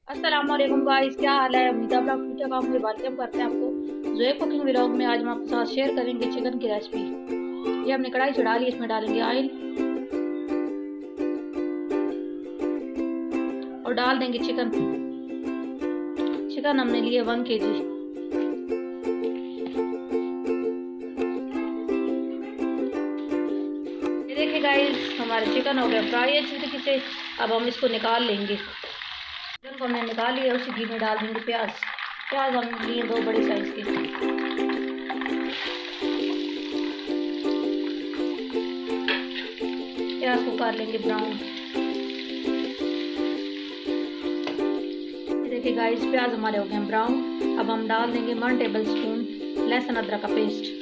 अस्सलाम वालेकुम गाइस, क्या हाल है। उम्मीद है आप लोग ठीक ठाक होंगे। वेलकम करते हैं आपको जोए कुकिंग व्लॉग में। आज हम आपके साथ शेयर करेंगे चिकन की रेसिपी। ये हमने कढ़ाई चढ़ा ली, इसमें डालेंगे ऑयल और डाल देंगे चिकन। चिकन हमने लिए 1 kg। ये देखिए गाइस, हमारे चिकन हो गया फ्राई अच्छी तरीके से। अब हम इसको निकाल लेंगे। चिकन को हमने निकाल लिया, उसी घी में डाल देंगे प्याज। प्याज हम लिए 2 बड़े साइज के। प्याज को कर लेंगे ब्राउन। देखिए गाइस, प्याज हमारे हो गए ब्राउन। अब हम डाल देंगे 1 टेबलस्पून लहसुन अदरक का पेस्ट।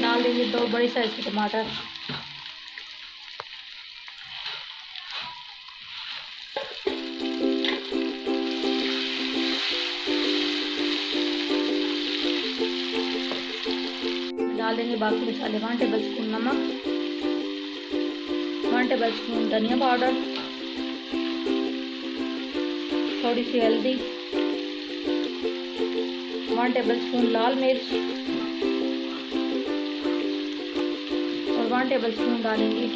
डाल देंगे 2 बड़ी साइज के टमाटर। डाल देंगे बाकी मसाले। 1 टेबलस्पून नमक, 1 टेबलस्पून धनिया पाउडर, थोड़ी सी हल्दी, 1 टेबलस्पून लाल मिर्च और 1 टेबलस्पून डालेंगे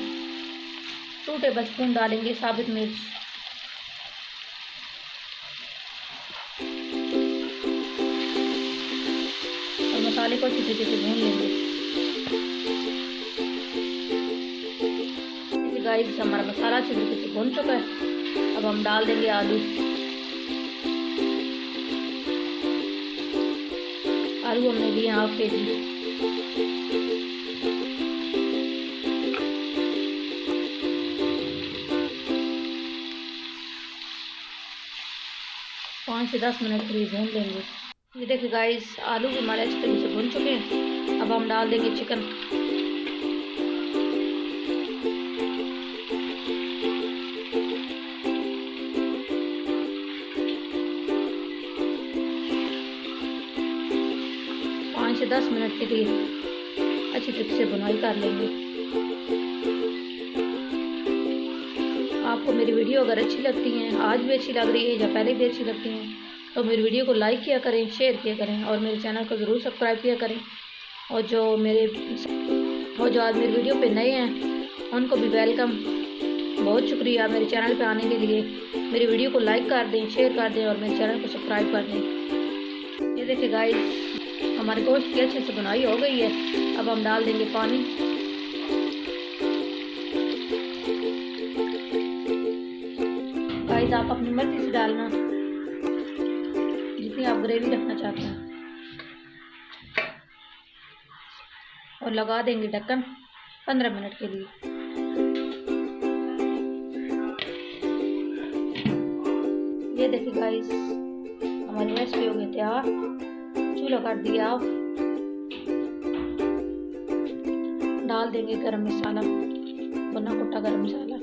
2 टेबलस्पून डालेंगे साबुत मिर्च। और मसाले को अच्छी तरीके से भून लेंगे। गाइस, हमारा मसाला अच्छी तरीके से भून चुका है। अब हम डाल देंगे आलू। आलू हमने लिए 1/2 kg। पाँच से 10 मिनट के लिए भून लेंगे। ये देखिए गाइस, आलू भी हमारे अच्छी तरीके से भून चुके हैं। अब हम डाल देंगे चिकन। से 10 मिनट के लिए अच्छी तरीके से बुनाई कर लेंगे। आपको मेरी वीडियो अगर अच्छी लगती है, आज भी अच्छी लग रही है या पहले भी अच्छी लगती हैं, तो मेरी वीडियो को लाइक किया करें, शेयर किया करें और मेरे चैनल को ज़रूर सब्सक्राइब किया करें। और जो आज मेरी वीडियो पे नए हैं उनको भी वेलकम। बहुत शुक्रिया मेरे चैनल पे आने के लिए। मेरी वीडियो को लाइक कर दें, शेयर कर दें और मेरे चैनल को सब्सक्राइब कर दें। ये देखिए गाइस, हमारे गोश्त की अच्छे से बुनाई हो गई है। अब हम डाल देंगे पानी। गाइस, आप अपनी मर्जी से डालना जितनी आप ग्रेवी रखना चाहते हैं। और लगा देंगे ढक्कन 15 मिनट के लिए। ये देखिए गाइस, हमारी रेसिपी हो गई तैयार। चूल्हा कर दिया। डाल देंगे गरम मसाला, बना कुटा गरम मसाला।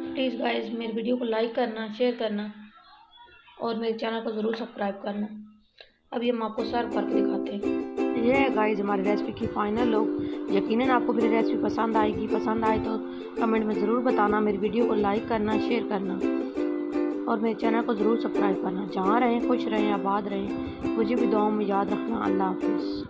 प्लीज़ गाइस, मेरी वीडियो को लाइक करना, शेयर करना और मेरे चैनल को ज़रूर सब्सक्राइब करना। अभी हम आपको सर्व करके दिखाते हैं। ये है गाइस हमारी रेसिपी की फाइनल लुक। यकीनन आपको मेरी रेसिपी पसंद आएगी। पसंद आए तो कमेंट में ज़रूर बताना। मेरी वीडियो को लाइक करना, शेयर करना और मेरे चैनल को ज़रूर सब्सक्राइब करना। जहाँ रहें खुश रहें, आबाद रहें। मुझे भी दुआओं में याद रखना। अल्लाह हाफिज़।